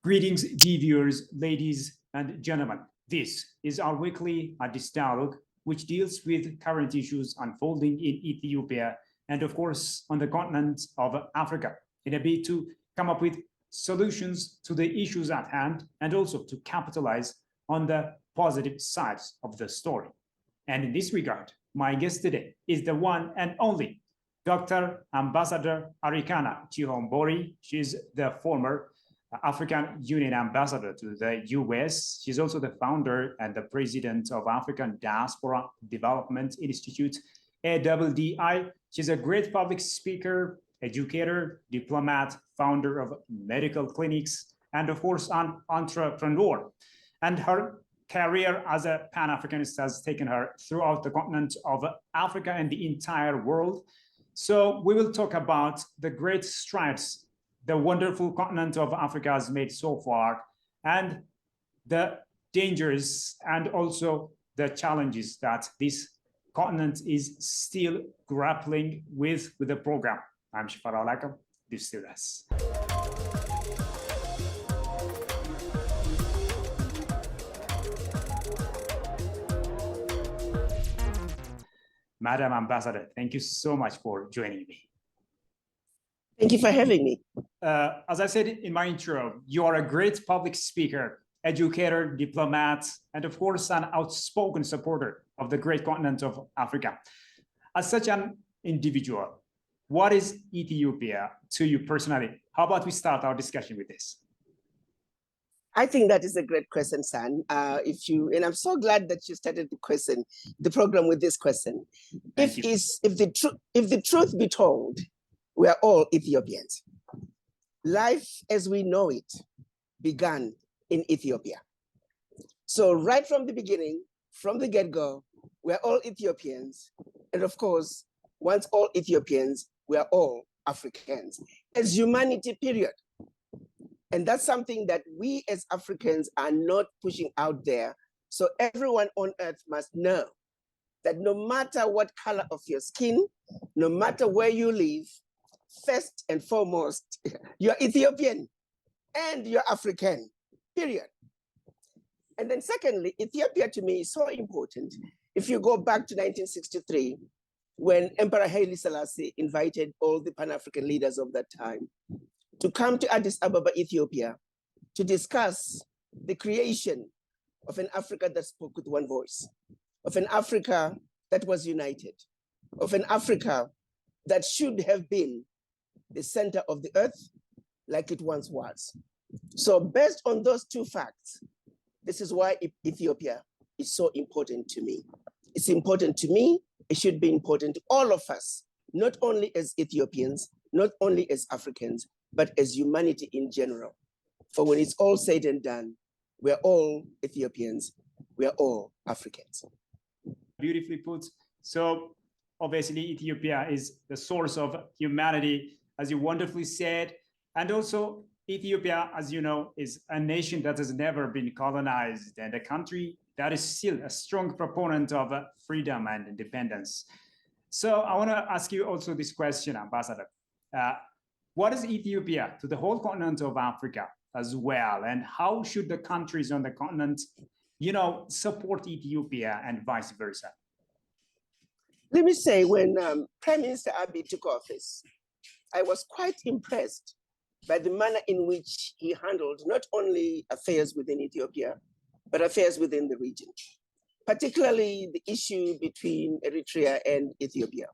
Greetings, dear viewers, ladies and gentlemen. This is our weekly Addis Dialogue, which deals with current issues unfolding in Ethiopia and, of course, on the continent of Africa, in a bid to come up with solutions to the issues at hand and also to capitalize on the positive sides of the story. And in this regard, my guest today is the one and only Dr. Ambassador Arikana Chihombori. She's the former African Union ambassador to the US. She's also the founder and the president of African Diaspora Development Institute, AWDI. She's a great public speaker, educator, diplomat, founder of medical clinics, and of course, an entrepreneur. And her career as a Pan-Africanist has taken her throughout the continent of Africa and the entire world. So we will talk about the great strides the wonderful continent of Africa has made so far, and the dangers and also the challenges that this continent is still grappling with the program. I'm Shifar Alakam, this is us. Madam Ambassador, thank you so much for joining me. Thank you for having me. As I said in my intro, you are a great public speaker, educator, diplomat, and of course, an outspoken supporter of the great continent of Africa. As such an individual, what is Ethiopia to you personally? How about we start our discussion with this? I think that is a great question, San. And I'm so glad that you started the program with this question. If the truth be told, we are all Ethiopians. Life as we know it began in Ethiopia. So right from the beginning, from the get-go, we are all Ethiopians. And of course, once all Ethiopians, we are all Africans as humanity, period. And that's something that we as Africans are not pushing out there. So everyone on earth must know that no matter what color of your skin, no matter where you live, first and foremost, you're Ethiopian and you're African, period. And then secondly, Ethiopia to me is so important. If you go back to 1963, when Emperor Haile Selassie invited all the Pan-African leaders of that time to come to Addis Ababa, Ethiopia, to discuss the creation of an Africa that spoke with one voice, of an Africa that was united, of an Africa that should have been the center of the earth like it once was. So based on those two facts, this is why Ethiopia is so important to me. It's important to me, it should be important to all of us, not only as Ethiopians, not only as Africans, but as humanity in general. For when it's all said and done, we're all Ethiopians, we're all Africans. Beautifully put. So obviously Ethiopia is the source of humanity, as you wonderfully said. And also Ethiopia, as you know, is a nation that has never been colonized and a country that is still a strong proponent of freedom and independence. So I want to ask you also this question, Ambassador. What is Ethiopia to the whole continent of Africa as well? And how should the countries on the continent, support Ethiopia and vice versa? Let me say, when Prime Minister Abiy took office, I was quite impressed by the manner in which he handled not only affairs within Ethiopia, but affairs within the region, particularly the issue between Eritrea and Ethiopia.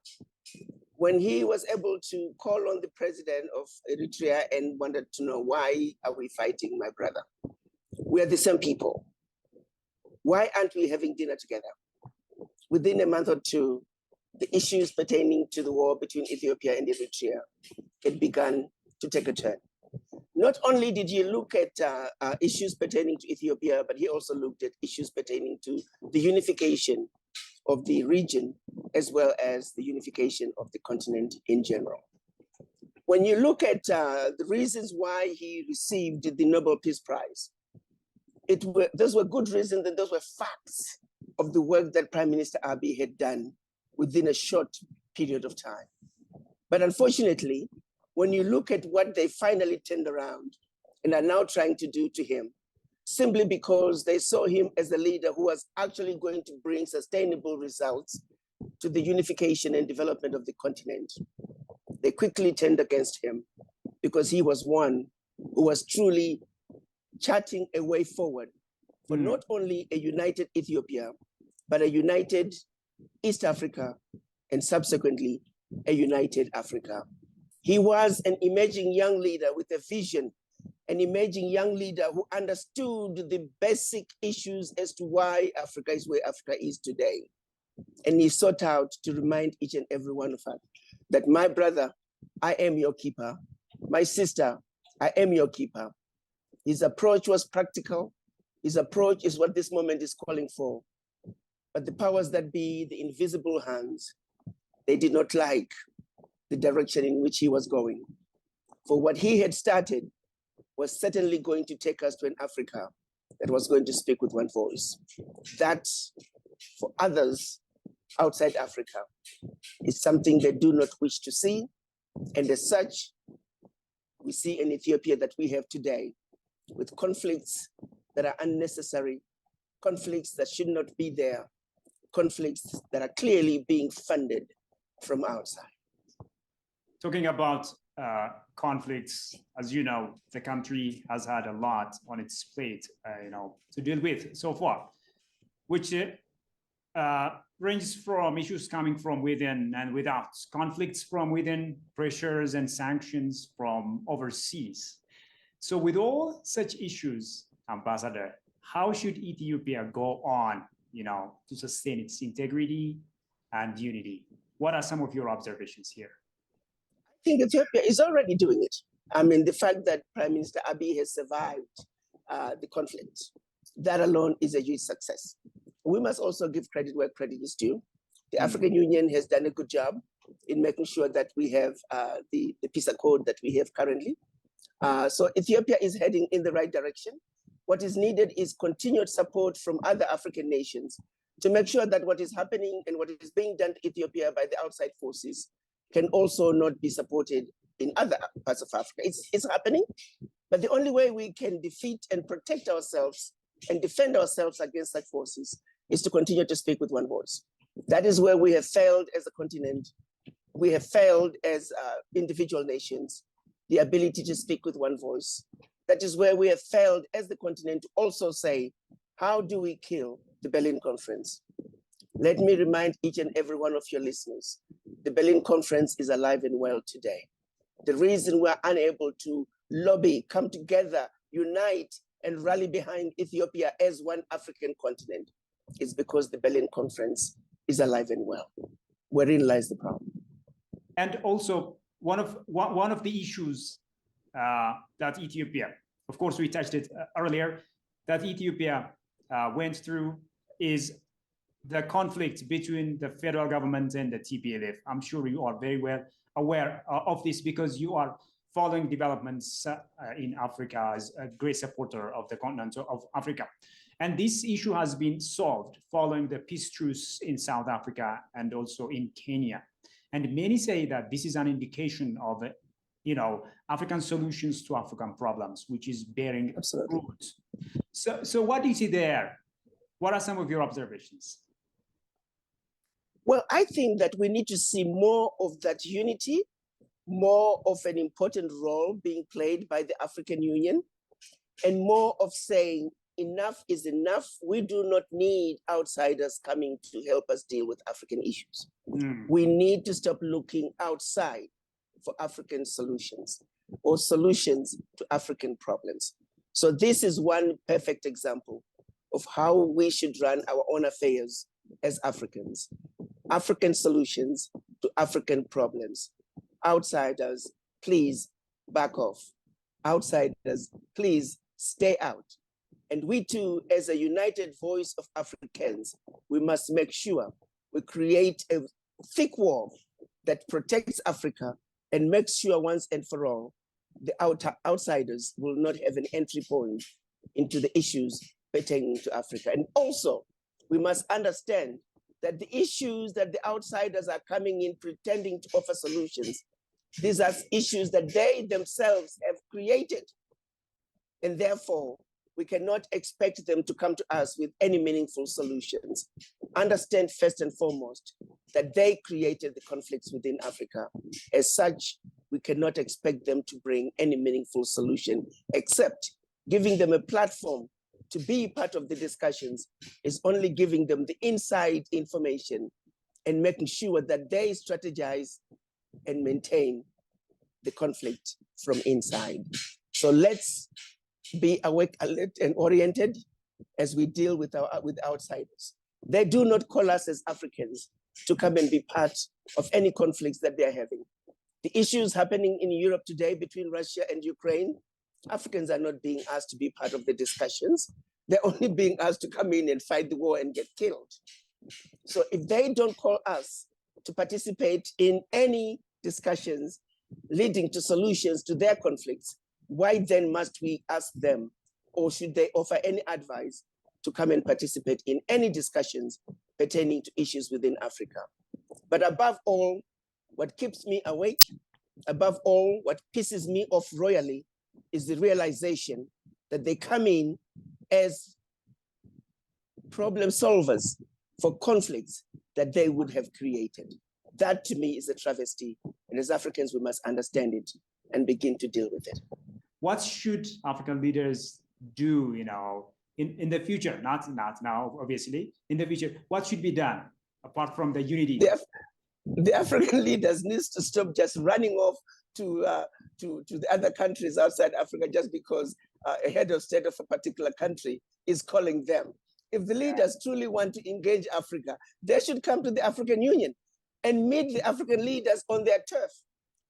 When he was able to call on the president of Eritrea and wanted to know, why are we fighting, my brother? We are the same people. Why aren't we having dinner together? Within a month or two, the issues pertaining to the war between Ethiopia and Eritrea, it began to take a turn. Not only did he look at issues pertaining to Ethiopia, but he also looked at issues pertaining to the unification of the region, as well as the unification of the continent in general. When you look at the reasons why he received the Nobel Peace Prize, those were good reasons and those were facts of the work that Prime Minister Abiy had done within a short period of time. But unfortunately, when you look at what they finally turned around, and are now trying to do to him, simply because they saw him as a leader who was actually going to bring sustainable results to the unification and development of the continent. They quickly turned against him because he was one who was truly charting a way forward for not only a united Ethiopia, but a united East Africa, and subsequently a united Africa. He was an emerging young leader with a vision, an emerging young leader who understood the basic issues as to why Africa is where Africa is today. And he sought out to remind each and every one of us that, my brother, I am your keeper. My sister, I am your keeper. His approach was practical. His approach is what this moment is calling for. But the powers that be, the invisible hands, they did not like the direction in which he was going. For what he had started was certainly going to take us to an Africa that was going to speak with one voice. That, for others outside Africa, is something they do not wish to see. And as such, we see an Ethiopia that we have today with conflicts that are unnecessary, conflicts that should not be there, conflicts that are clearly being funded from outside. Talking about conflicts, as you know, the country has had a lot on its plate, to deal with so far, which ranges from issues coming from within and without, conflicts from within, pressures and sanctions from overseas. So with all such issues, Ambassador, how should Ethiopia go on, to sustain its integrity and unity? What are some of your observations here? I think Ethiopia is already doing it. I mean, the fact that Prime Minister Abiy has survived the conflict, that alone is a huge success. We must also give credit where credit is due. The African Union has done a good job in making sure that we have the peace accord that we have currently. So Ethiopia is heading in the right direction. What is needed is continued support from other African nations to make sure that what is happening and what is being done to Ethiopia by the outside forces can also not be supported in other parts of Africa. It's happening, but the only way we can defeat and protect ourselves and defend ourselves against such forces is to continue to speak with one voice. That is where we have failed as a continent. We have failed as individual nations, the ability to speak with one voice. That is where we have failed as the continent to also say, how do we kill the Berlin Conference? Let me remind each and every one of your listeners, the Berlin Conference is alive and well today. The reason we're unable to lobby, come together, unite, and rally behind Ethiopia as one African continent is because the Berlin Conference is alive and well. Wherein lies the problem. And also, one of the issues that Ethiopia, of course, we touched it earlier, that Ethiopia went through is the conflict between the federal government and the TPLF. I'm sure you are very well aware of this because you are following developments in Africa as a great supporter of the continent of Africa. And this issue has been solved following the peace truce in South Africa and also in Kenya. And many say that this is an indication of, African solutions to African problems, which is bearing fruit. So what do you see there? What are some of your observations? Well, I think that we need to see more of that unity, more of an important role being played by the African Union, and more of saying enough is enough. We do not need outsiders coming to help us deal with African issues. We need to stop looking outside for African solutions or solutions to African problems. So this is one perfect example of how we should run our own affairs as Africans. African solutions to African problems. Outsiders, please back off. Outsiders, please stay out. And we too, as a united voice of Africans, we must make sure we create a thick wall that protects Africa and makes sure once and for all, the outsiders will not have an entry point into the issues pertaining to Africa. And also, we must understand that the issues that the outsiders are coming in pretending to offer solutions, these are issues that they themselves have created. And therefore, we cannot expect them to come to us with any meaningful solutions. Understand first and foremost that they created the conflicts within Africa. As such, we cannot expect them to bring any meaningful solution, except giving them a platform to be part of the discussions is only giving them the inside information and making sure that they strategize and maintain the conflict from inside. So let's be awake, alert, and oriented as we deal with outsiders. They do not call us as Africans to come and be part of any conflicts that they're having. The issues happening in Europe today between Russia and Ukraine, Africans are not being asked to be part of the discussions. They're only being asked to come in and fight the war and get killed. So if they don't call us to participate in any discussions leading to solutions to their conflicts, why then must we ask them, or should they offer any advice to come and participate in any discussions pertaining to issues within Africa? But above all, what keeps me awake, above all, what pisses me off royally is the realization that they come in as problem solvers for conflicts that they would have created. That to me is a travesty. And as Africans, we must understand it and begin to deal with it. What should African leaders do, in the future, not now, obviously, in the future, what should be done apart from the unity? The African leaders need to stop just running off to the other countries outside Africa just because a head of state of a particular country is calling them. If the leaders truly want to engage Africa, they should come to the African Union and meet the African leaders on their turf.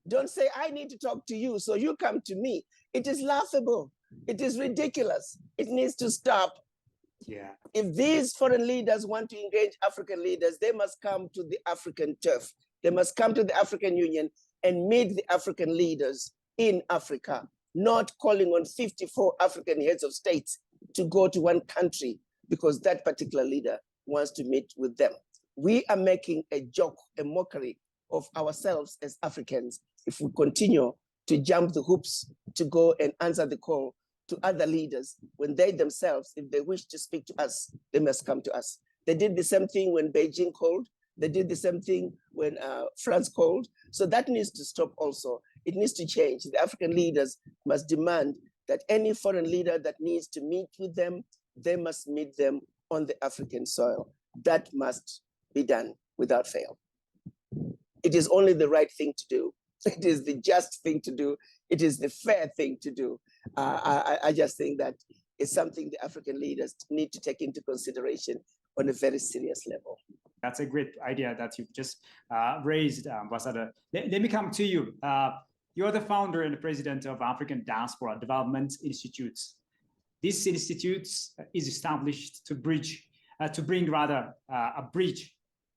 Don't say, I need to talk to you, so you come to me. It is laughable. It is ridiculous. It needs to stop. Yeah. If these foreign leaders want to engage African leaders, they must come to the African turf. They must come to the African Union and meet the African leaders in Africa, not calling on 54 African heads of states to go to one country because that particular leader wants to meet with them. We are making a joke, a mockery of ourselves as Africans if we continue to jump the hoops to go and answer the call to other leaders when they themselves, if they wish to speak to us, they must come to us. They did the same thing when Beijing called. They did the same thing when France called. So that needs to stop also. It needs to change. The African leaders must demand that any foreign leader that needs to meet with them, they must meet them on the African soil. That must be done without fail. It is only the right thing to do. It is the just thing to do. It is the fair thing to do. I just think that it's something the African leaders need to take into consideration on a very serious level. That's a great idea that you've just raised, Ambassador. Let me come to you. You're the founder and the president of African Diaspora Development Institutes. This institute is established to bring a bridge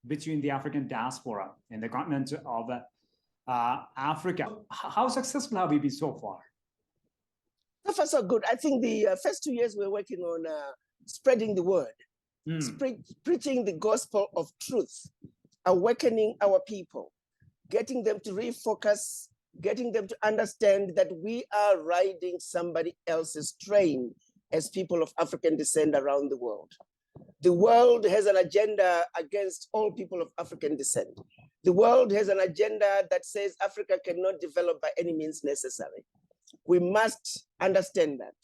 between the African diaspora and the continent of Africa. How successful have you been so far? So far, so good. I think the first 2 years we're working on spreading the word, preaching the gospel of truth, awakening our people, getting them to refocus, getting them to understand that we are riding somebody else's train as people of African descent around the world. The world has an agenda against all people of African descent. The world has an agenda that says Africa cannot develop by any means necessary. We must understand that.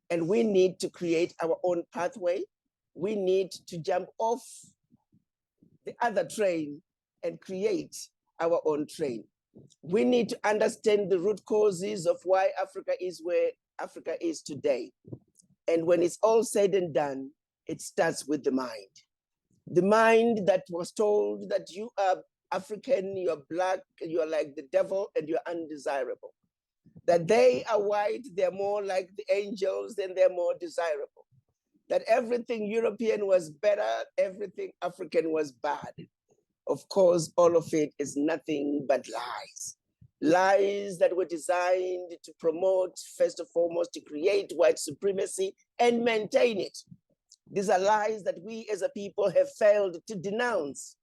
And we need to create our own pathway. We need to jump off the other train and create our own train. We need to understand the root causes of why Africa is where Africa is today. And when it's all said and done, it starts with the mind. The mind that was told that you are African, you're Black, you're like the devil, and you're undesirable. That they are white, they're more like the angels, and they're more desirable. That everything European was better, everything African was bad. Of course, all of it is nothing but lies. Lies that were designed to promote, first and foremost, to create white supremacy and maintain it. These are lies that we as a people have failed to denounce.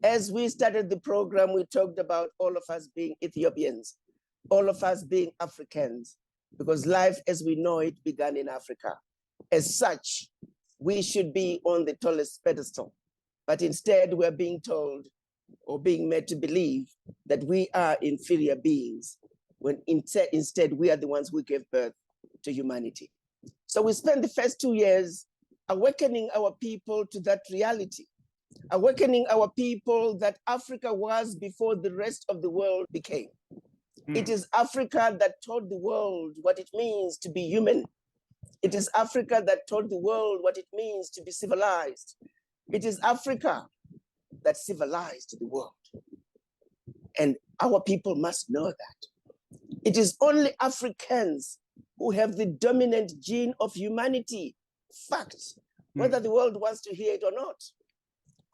As we started the program, we talked about all of us being Ethiopians, all of us being Africans. because life as we know it began in Africa. As such, we should be on the tallest pedestal, but instead we're being told or being made to believe that we are inferior beings, when instead we are the ones who gave birth to humanity. So we spent the first 2 years awakening our people to that reality, awakening our people that Africa was before the rest of the world became. It is Africa that taught the world what it means to be human. It is Africa that taught the world what it means to be civilized. It is Africa that civilized the world. And our people must know that. It is only Africans who have the dominant gene of humanity. Fact, whether the world wants to hear it or not.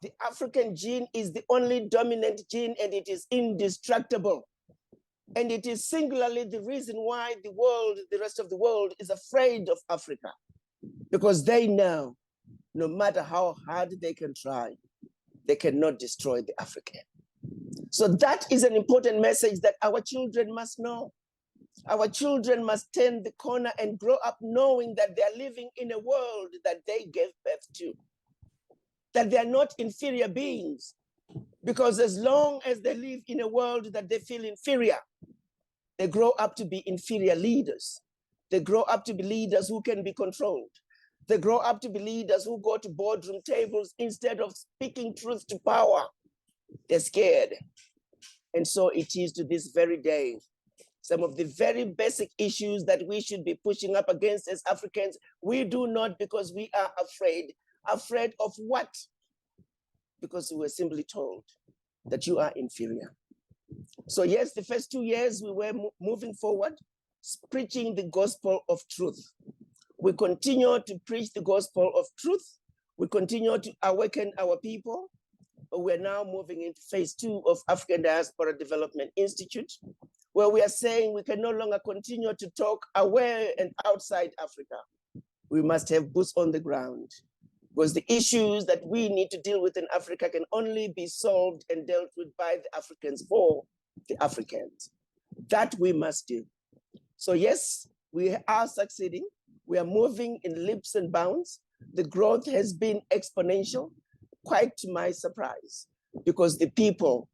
The African gene is the only dominant gene, and it is indestructible. And it is singularly the reason why the world, the rest of the world, is afraid of Africa. Because they know, no matter how hard they can try, they cannot destroy the African. So that is an important message that our children must know. Our children must turn the corner and grow up knowing that they are living in a world that they gave birth to, that they are not inferior beings. Because as long as they live in a world that they feel inferior, they grow up to be inferior leaders. They grow up to be leaders who can be controlled. They grow up to be leaders who go to boardroom tables instead of speaking truth to power. They're scared. And so it is to this very day. Some of the very basic issues that we should be pushing up against as Africans, we do not because we are afraid. Afraid of what? Because we were simply told that you are inferior. So yes, the first 2 years we were moving forward, preaching the gospel of truth. We continue to preach the gospel of truth. We continue to awaken our people. But we're now moving into phase 2 of African Diaspora Development Institute, where we are saying we can no longer continue to talk away and outside Africa. We must have boots on the ground, because the issues that we need to deal with in Africa can only be solved and dealt with by the Africans for the Africans. That we must do. So yes, we are succeeding. We are moving in leaps and bounds. The growth has been exponential, quite to my surprise, because the people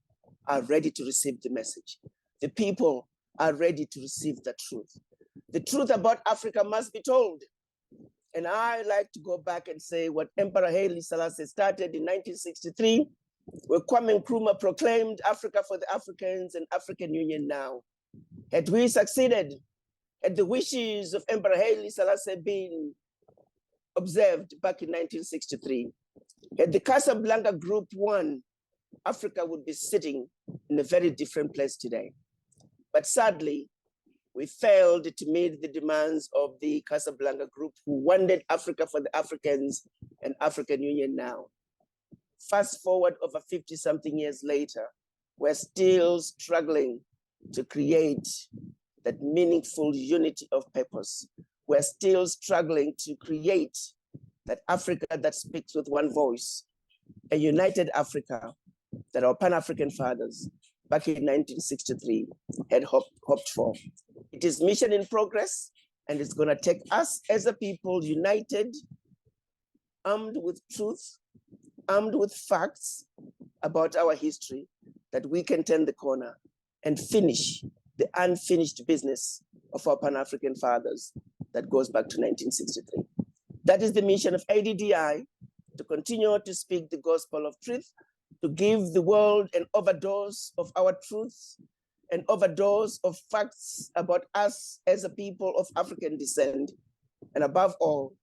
are ready to receive the message. The people are ready to receive the truth. The truth about Africa must be told. And I like to go back and say what Emperor Haile Selassie started in 1963, where Kwame Nkrumah proclaimed Africa for the Africans and African Union now. Had we succeeded, had the wishes of Emperor Haile Selassie been observed back in 1963, had the Casablanca Group won, Africa would be sitting in a very different place today. But sadly, we failed to meet the demands of the Casablanca Group, who wanted Africa for the Africans and African Union now. Fast forward over 50-something years later, we're still struggling to create that meaningful unity of purpose. We're still struggling to create that Africa that speaks with one voice, a united Africa that our Pan-African fathers back in 1963 had hoped for. It is mission in progress, and it's going to take us as a people united, armed with truth, armed with facts about our history, that we can turn the corner and finish the unfinished business of our Pan-African fathers that goes back to 1963. That is the mission of ADDI, to continue to speak the gospel of truth, to give the world an overdose of our truth, an overdose of facts about us as a people of African descent, and above all,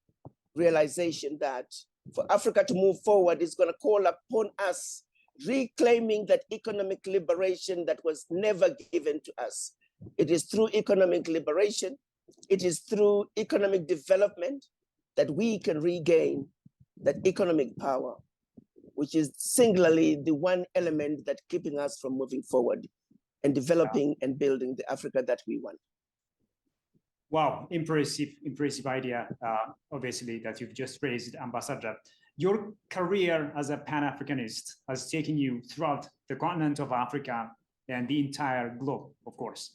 realization that for Africa to move forward is going to call upon us reclaiming that economic liberation that was never given to us. It is through economic liberation, it is through economic development that we can regain that economic power, which is singularly the one element that's keeping us from moving forward and developing and building the Africa that we want. Wow, impressive idea, obviously, that you've just raised, Ambassador. Your career as a Pan-Africanist has taken you throughout the continent of Africa and the entire globe, of course.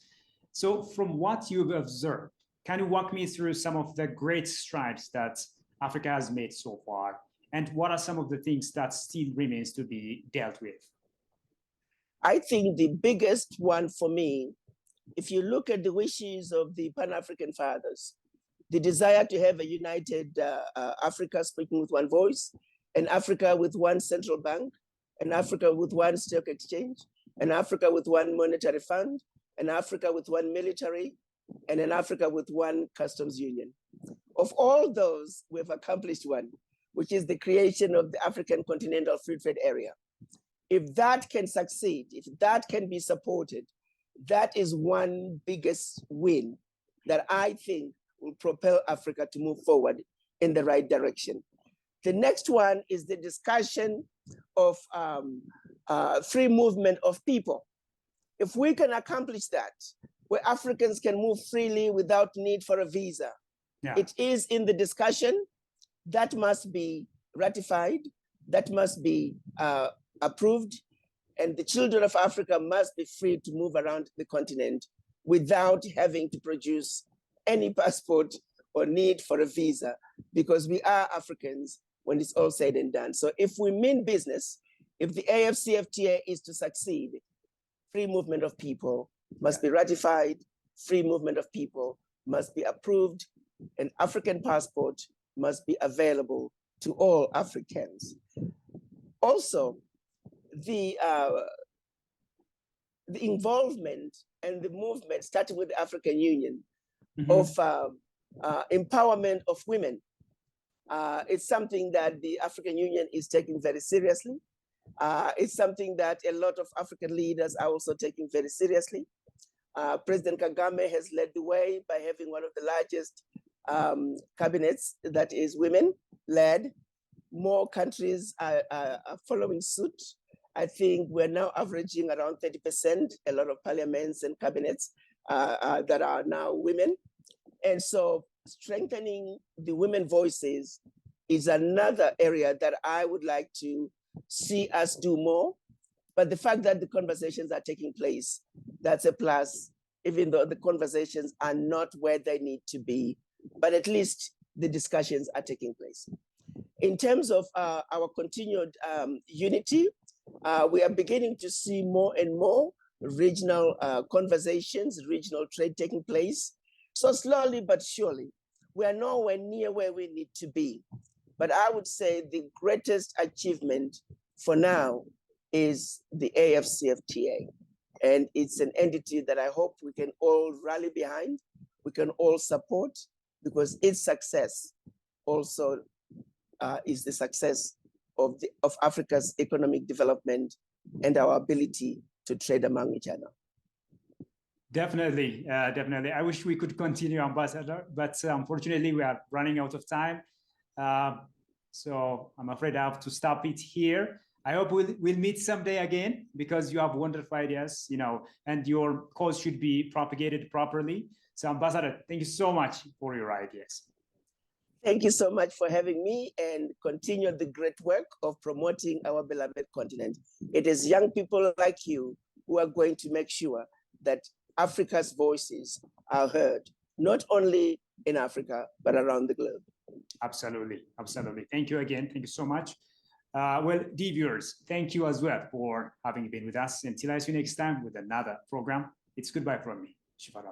So from what you've observed, can you walk me through some of the great strides that Africa has made so far? And what are some of the things that still remains to be dealt with? I think the biggest one for me, if you look at the wishes of the Pan-African fathers, the desire to have a united Africa speaking with one voice, an Africa with one central bank, an Africa with one stock exchange, an Africa with one monetary fund, an Africa with one military, and an Africa with one customs union. Of all those, we've accomplished one, which is the creation of the African Continental Free Trade Area. If that can succeed, if that can be supported, that is one biggest win that I think will propel Africa to move forward in the right direction. The next one is the discussion of free movement of people. If we can accomplish that, where Africans can move freely without need for a visa, it is in the discussion. That must be ratified, that must be approved, and the children of Africa must be free to move around the continent without having to produce any passport or need for a visa, because we are Africans when it's all said and done. So if we mean business, if the AfCFTA is to succeed, free movement of people must be ratified, free movement of people must be approved, and African passport must be available to all Africans. Also, the involvement and the movement, starting with the African Union, of empowerment of women. It's something that the African Union is taking very seriously. It's something that a lot of African leaders are also taking very seriously. President Kagame has led the way by having one of the largest cabinets that is women-led. More countries are following suit. I think we're now averaging around 30%, a lot of parliaments and cabinets that are now women. And so strengthening the women voices is another area that I would like to see us do more. But the fact that the conversations are taking place, that's a plus, even though the conversations are not where they need to be, but at least the discussions are taking place. In terms of our continued unity, we are beginning to see more and more regional conversations, regional trade taking place. So slowly but surely, we are nowhere near where we need to be. But I would say the greatest achievement for now is the AfCFTA. And it's an entity that I hope we can all rally behind, we can all support, because its success also is the success of Africa's economic development and our ability to trade among each other. Definitely, definitely. I wish we could continue, Ambassador, but unfortunately we are running out of time. So I'm afraid I have to stop it here. I hope we'll meet someday again, because you have wonderful ideas, you know, and your cause should be propagated properly. So Ambassador, thank you so much for your ideas. Thank you so much for having me, and continue the great work of promoting our beloved continent. It is young people like you who are going to make sure that Africa's voices are heard, not only in Africa, but around the globe. Absolutely, absolutely. Thank you again. Thank you so much. Well, dear viewers, thank you as well for having been with us. Until I see you next time with another program, it's goodbye from me. Shukran.